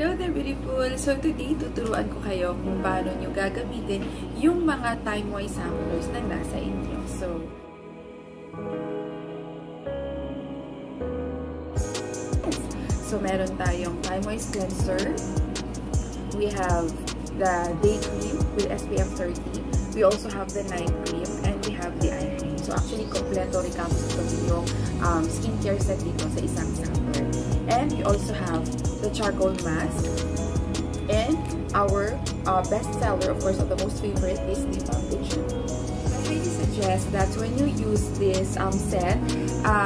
Hello there, beautiful! So today, tuturuan ko kayo kung paano nyo gagamitin yung mga time-wise samplers na nasa inyo. So meron tayong time-wise cleanser. We have the day cream with SPF 30. We also have the night cream and we have the eye cream. So actually, kompleto recapitulate yung skincare set dito sa isang sampler. And we also have the charcoal mask, and our best seller, of course, of the most favorite is the foundation. I highly suggest that when you use this set,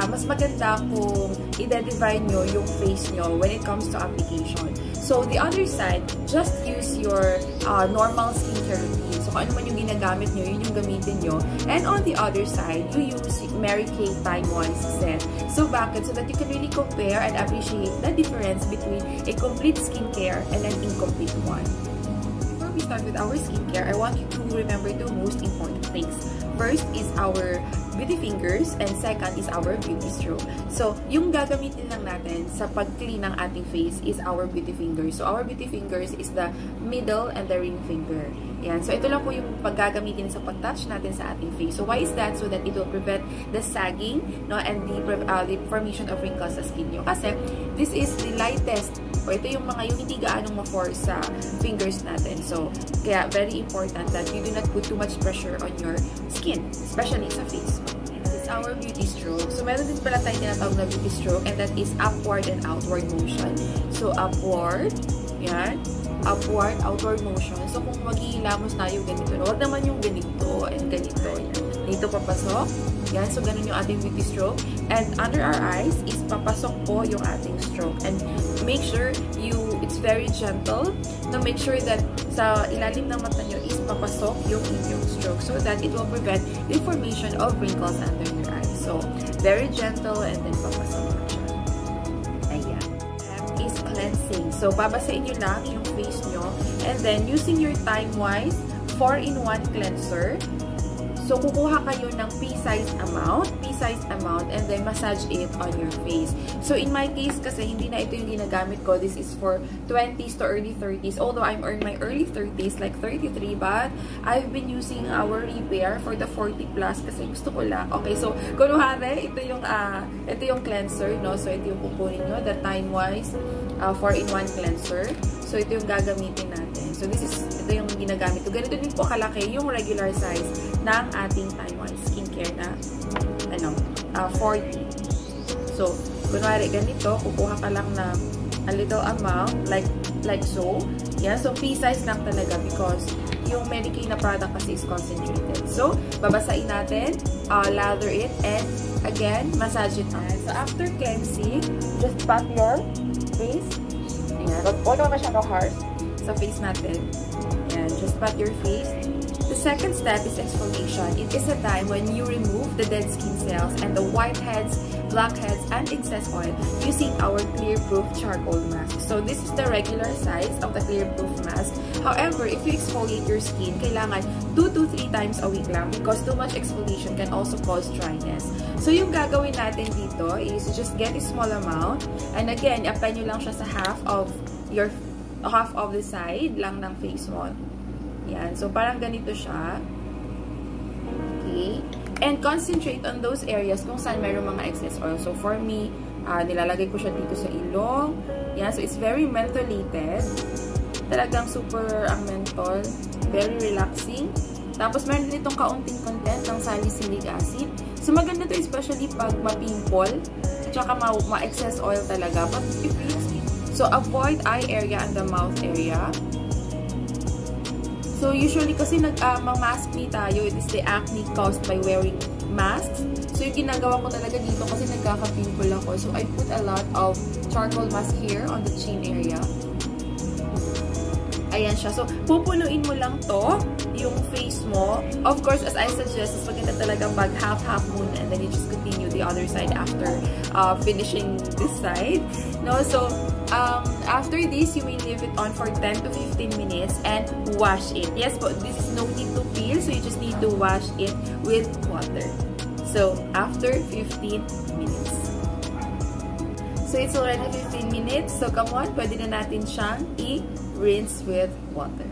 mas maganda kung i-divide nyo yung face nyo when it comes to application. So the other side, just use your normal skincare routine. So kung ano man yung ginagamit nyo, yun yung gamitin nyo. And on the other side, you use Mary Kay time-wise set. So bakit? So that you can really compare and appreciate the difference between a complete skincare and an incomplete one. Before we start with our skincare, I want you to remember the most important things. First is our beauty fingers, and second is our beauty stroke. So, yung gagamitin lang natin sa pag-clean ng ating face is our beauty fingers. So, our beauty fingers is the middle and the ring finger. Yan. So, ito lang po yung paggagamitin sa pag-touch natin sa ating face. So, why is that? So that it will prevent the sagging, no, and the formation of wrinkles sa skin nyo. Kasi, this is the lightest, o ito yung mga yung hindi gaanong ma-force sa fingers natin. So, kaya very important that you do not put too much pressure on your skin, especially sa face. This is our beauty stroke. So, meron din pala tayong tinatawag na beauty stroke, and that is upward and outward motion. So, upward, yan, upward, outward motion. So, kung maghihilamos tayo ganito, huwag naman yung ganito and ganito. Yan. Dito papasok. Yan. So, ganun yung ating beauty stroke. And under our eyes is papasok po yung ating stroke. And make sure it's very gentle. Now, make sure that sa ilalim ng mata nyo is papasok yung inyong stroke so that it will prevent the formation of wrinkles under your eyes. So, very gentle and then papasok na siya. Ayan. Is cleansing. So, babasain nyo lang yung face nyo. And then, using your time-wise 4-in-1 cleanser. So, kukuha kayo ng pea-sized amount, and then massage it on your face. So, in my case, kasi hindi na ito yung ginagamit ko. This is for 20s to early 30s. Although, I'm in my early 30s, like 33, but I've been using our repair for the 40 plus kasi gusto ko lang. Okay, so, kunwari, ito yung cleanser, no? So, ito yung kukunin nyo, the time-wise 4-in-1 cleanser. So, ito yung gagamitin natin. So, ito yung ginagamit ko. Ganito din po kalaki yung regular size ng ating time-wise skincare na 40. So, kunwari ganito, kukuha ka lang na a little amount, like so. Yeah, so pea-size lang talaga because yung Mary Kay na product kasi is concentrated. So, babasain natin, lather it, and again, massage it on. So, after cleansing, just pat your face. Ayan, huwag naman masyado harsh sa face natin. Ayan, just pat your face. The second step is exfoliation. It is a time when you remove the dead skin cells and the whiteheads, blackheads, and excess oil using our clear proof charcoal mask. So this is the regular size of the clear proof mask. However, if you exfoliate your skin, kailangan 2 to 3 times a week lang because too much exfoliation can also cause dryness. So yung gagawin natin dito is just get a small amount, and again, apply nyo lang siya sa half of the side lang ng face mo. Yan. So, parang ganito siya. Okay. And concentrate on those areas kung saan mayroong mga excess oil. So, for me, nilalagay ko siya dito sa ilong. Yan. So, it's very mentholated. Talagang super ang menthol. Very relaxing. Tapos, meron din itong kaunting content ng salicylic acid. So, maganda to especially pag ma-pimple. At saka ma-excess oil talaga. But, if you so, avoid eye area and the mouth area. So, usually, kasi mag-mask me tayo, it is the acne caused by wearing masks. So, yung ginagawa ko talaga dito kasi nagkaka-pimple ako. So, I put a lot of charcoal mask here on the chin area. Ayan siya. So, pupunuin mo lang to, yung face mo. Of course, as I suggest, is maganda talaga pag half muna and then you just continue the other side after finishing this side. No? So, after this, you may leave it on for 10 to 15 minutes and wash it. Yes, but this is no need to peel, so you just need to wash it with water. So, after 15 minutes. So, it's already 15 minutes. So, come on, pwede na natin siyang i-rinse with water.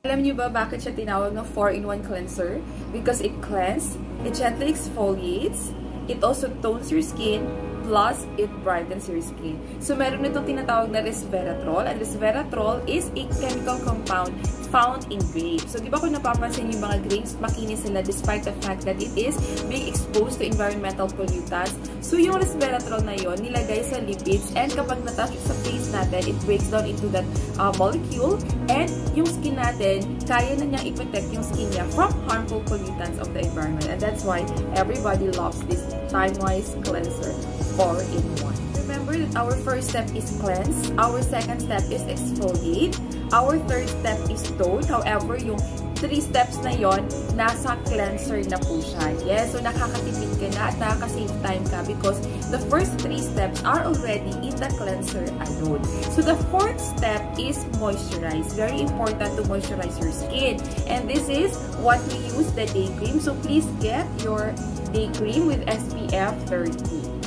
Alam niyo ba bakit siya tinawag ng 4-in-1 cleanser? Because it cleanses, it gently exfoliates, it also tones your skin, plus it brightens your skin. So, meron itong tinatawag na resveratrol. And resveratrol is a chemical compound found in grapes. So, di ba kung napapansin yung mga grapes, makinis sila despite the fact that it is being exposed to environmental pollutants. So, yung resveratrol na yon nilagay sa lipids, and kapag natouch sa face natin, it breaks down into that molecule, and yung skin natin, kaya na niyang i-protect yung skin niya from harmful pollutants of the environment. And that's why everybody loves this time-wise cleanser 4-in-1. Remember that our first step is cleanse, our second step is exfoliate, our third step is tone. However, yung 3 steps na yon nasa cleanser na po siya. Yes, so nakakatipid ka na at nakaka-save time ka because the first 3 steps are already in the cleanser alone. So the fourth step is moisturize. Very important to moisturize your skin. And this is what we use, the day cream. So please get your day cream with SPF 30.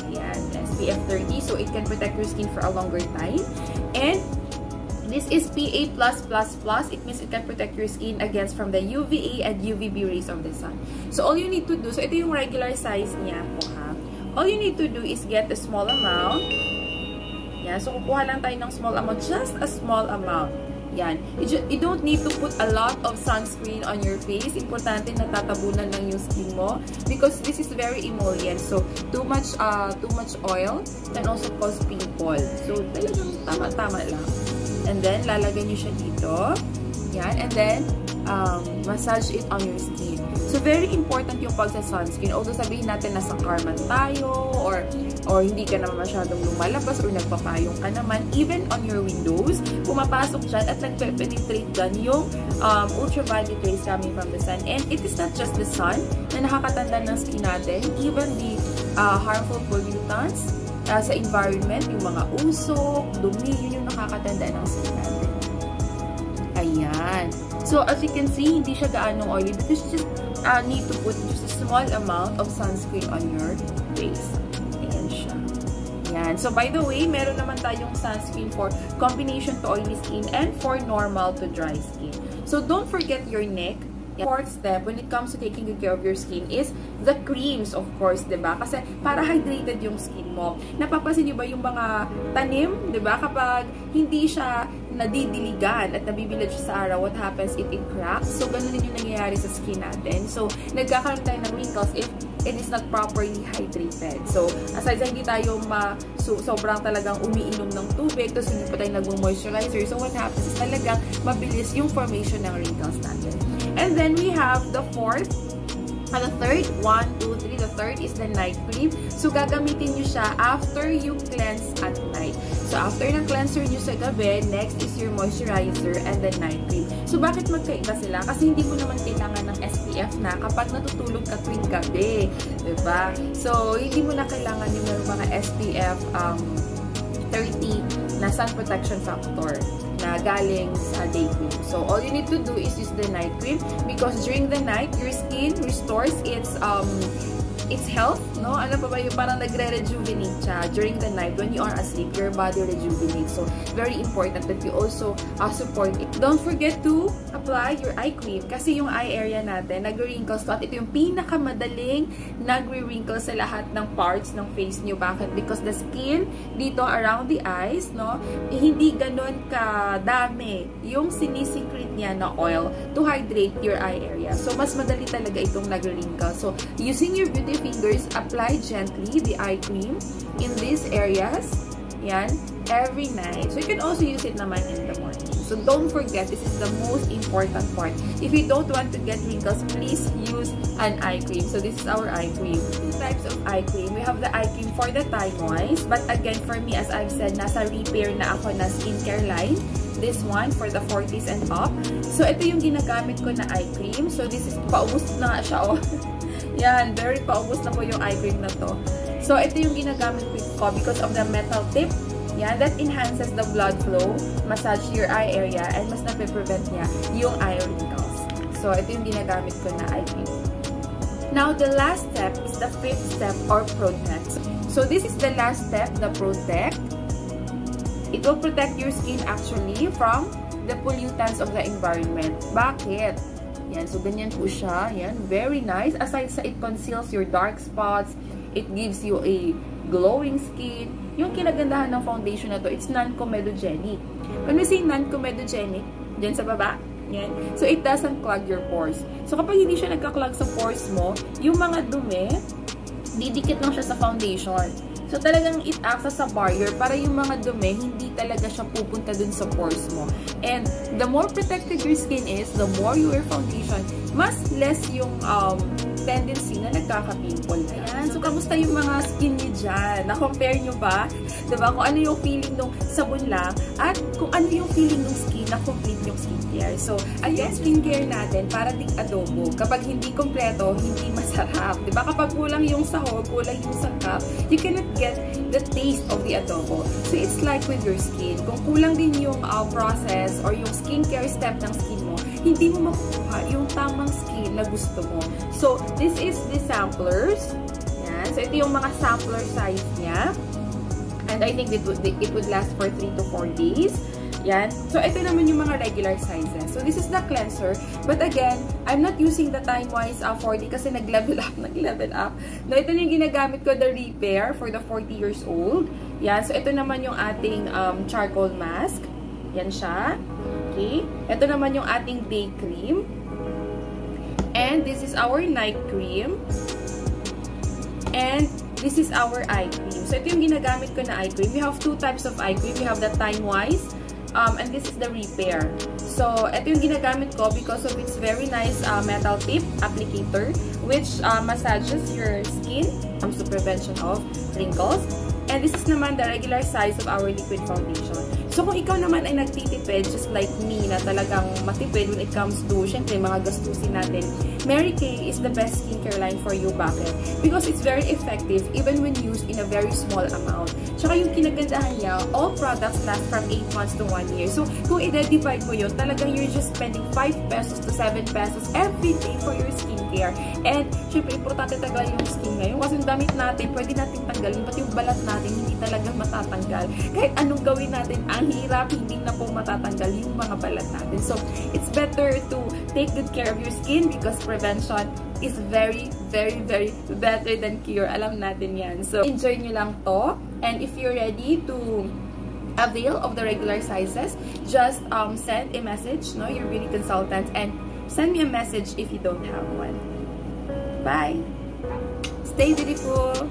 SPF 30, so it can protect your skin for a longer time. And this is PA+++. It means it can protect your skin against from the UVA and UVB rays of the sun. So all you need to do, so ito yung regular size niya po ha. All you need to do is get a small amount. Yan, so kukuha lang tayo ng small amount, just a small amount. Yan. You don't need to put a lot of sunscreen on your face. Importante na tatabunan lang yung skin mo because this is very emollient. So, too much oil can also cause pimple. So, talagang tama-tama lang. And then, lalagyan nyo siya dito. Yan. And then, massage it on your skin. So, very important yung pagsa-sunscreen. Although sabihin natin nasa car man tayo or hindi ka naman masyadong lumalabas or nagpapayong ka naman, even on your windows, pumapasok dyan at nagpe-penetrate dyan yung ultraviolet rays coming from the sun. And it is not just the sun na nakakatanda ng skin natin, even the harmful pollutants sa environment, yung mga usok, dumi, yun yung nakakatanda ng skin natin. Ayan. So, as you can see, hindi siya gaano oily because you just need to put just a small amount of sunscreen on your face. Ayan siya. Ayan. So, by the way, meron naman tayong sunscreen for combination to oily skin and for normal to dry skin. So, don't forget your neck. Fourth step when it comes to taking good care of your skin is the creams, of course, diba? Kasi para hydrated yung skin mo. Napapansin niyo ba yung mga tanim, diba? Kapag hindi siya nadidiligan at nabibilad siya sa araw, what happens? It cracks. So, ganun din yung nangyayari sa skin natin. So, nagkakaroon tayo ng wrinkles if it is not properly hydrated. So, aside sa hindi tayo sobrang talagang umiinom ng tubig, tapos hindi pa tayo nag-moisturizer. So, what happens is talagang mabilis yung formation ng wrinkles natin. And then, we have the fourth, the third, 1, 2, 3, the third is the night cream. So, gagamitin nyo siya after you cleanse at night. So, after ng cleanser nyo sa gabi, next is your moisturizer and the night cream. So, bakit magkaiba sila? Kasi hindi mo naman kailangan ng SPF na kapag natutulog ka tuwing gabi. Diba? So, hindi mo na kailangan yung mga SPF 30 na sun protection factor na galing sa day cream. So, all you need to do is use the night cream because during the night, your skin restores its health, no? Ano pa ba yung parang nagre-rejuvenate siya during the night when you are asleep, your body rejuvenates. So, very important that you also support it. Don't forget to apply your eye cream kasi yung eye area natin, nagre-wrinkles at ito yung pinakamadaling nagre-wrinkles sa lahat ng parts ng face niyo. Bakit? Because the skin dito around the eyes, no? Hindi ganun kadami yung sinisecrete niya na oil to hydrate your eye area. So, mas madali talaga itong nagre-wrinkles. So, using your beauty fingers, apply gently the eye cream in these areas. Yan. Every night. So, you can also use it naman in the morning. So, don't forget, this is the most important part. If you don't want to get wrinkles, please use an eye cream. So, this is our eye cream. Two types of eye cream. We have the eye cream for the time-wise. But again, for me, as I've said, nasa repair na ako na skincare line. This one for the 40s and up. So, ito yung ginagamit ko na eye cream. So, this is, paubos na siya, oh. Yan, very paubos na po yung eye cream na to. So, ito yung ginagamit ko because of the metal tip. Yan, that enhances the blood flow, massage your eye area, and mas nape-prevent niya yung eye wrinkles. So, ito yung ginagamit ko na eye cream. Now, the last step is the fifth step or protect. So this is the last step, the protect. It will protect your skin actually from the pollutants of the environment. Bakit? Yan, so ganyan po siya. Yan, very nice. Aside sa it conceals your dark spots, it gives you a glowing skin. Yung kinagandahan ng foundation na to, it's non-comedogenic. When we say non-comedogenic, dyan sa baba, yan. So it doesn't clog your pores. So kapag hindi siya nagka-clog sa pores mo, yung mga dumi, didikit lang siya sa foundation. So, talagang it acts as a barrier para yung mga dumi, hindi talaga siya pupunta dun sa pores mo. And, the more protected your skin is, the more you wear foundation, mas less yung tendency na nagkaka-pimple ka. Ayan. So, kamusta yung mga skin niyo dyan? Na-compare nyo ba? Diba? Kung ano yung feeling nung sabon lang at kung ano yung feeling nung skin na complete yung skincare. So, ayun, skincare natin para ding adobo. Kapag hindi kompleto, hindi masarap. Diba? Kapag kulang yung sahog, kulang yung sangkap, you cannot get the taste of the adobo. So, it's like with your skin. Kung kulang din yung process or yung skincare step ng skin mo, hindi mo makukuha yung tamang skin na gusto mo. So, this is the samplers. Yan. So, ito yung mga sampler size niya. And I think it would last for 3 to 4 days. Yan. So, ito naman yung mga regular sizes. So, this is the cleanser. But again, I'm not using the time-wise 40 kasi nag-level up. No, ito yung ginagamit ko, the Repair for the 40 years old. Yan. So, ito naman yung ating charcoal mask. Yan siya. Okay. Ito naman yung ating day cream. And this is our night cream. And this is our eye cream. So, ito yung ginagamit ko na eye cream. We have 2 types of eye cream. We have the time-wise. And this is the Repair. So, ito yung ginagamit ko because of its very nice metal tip applicator which massages your skin to prevention of wrinkles. And this is naman the regular size of our liquid foundation. So, kung ikaw naman ay nagtitipid, just like me, na talagang matipid when it comes to, syempre, mga gastusin natin, Mary Kay is the best skincare line for you. Bakit? Because it's very effective even when used in a very small amount. Tsaka yung kinagandahan niya, all products last from 8 months to 1 year. So, kung i-divide mo yun, talagang you're just spending 5 pesos to 7 pesos every day for your skincare. And, syempre, importante tagal yung skin ngayon. Kasi yung damit natin, pwede natin tanggalin, pati yung balat natin, hindi talaga matatanggal. Kahit anong gawin natin, ang hirap, hindi na po matatanggal yung mga balat natin. So, it's better to take good care of your skin because prevention is very, very, very better than cure. Alam natin yan. So, enjoy nyo lang to. And if you're ready to avail of the regular sizes, just send a message, no, your beauty consultant, and send me a message if you don't have one. Bye! Stay beautiful!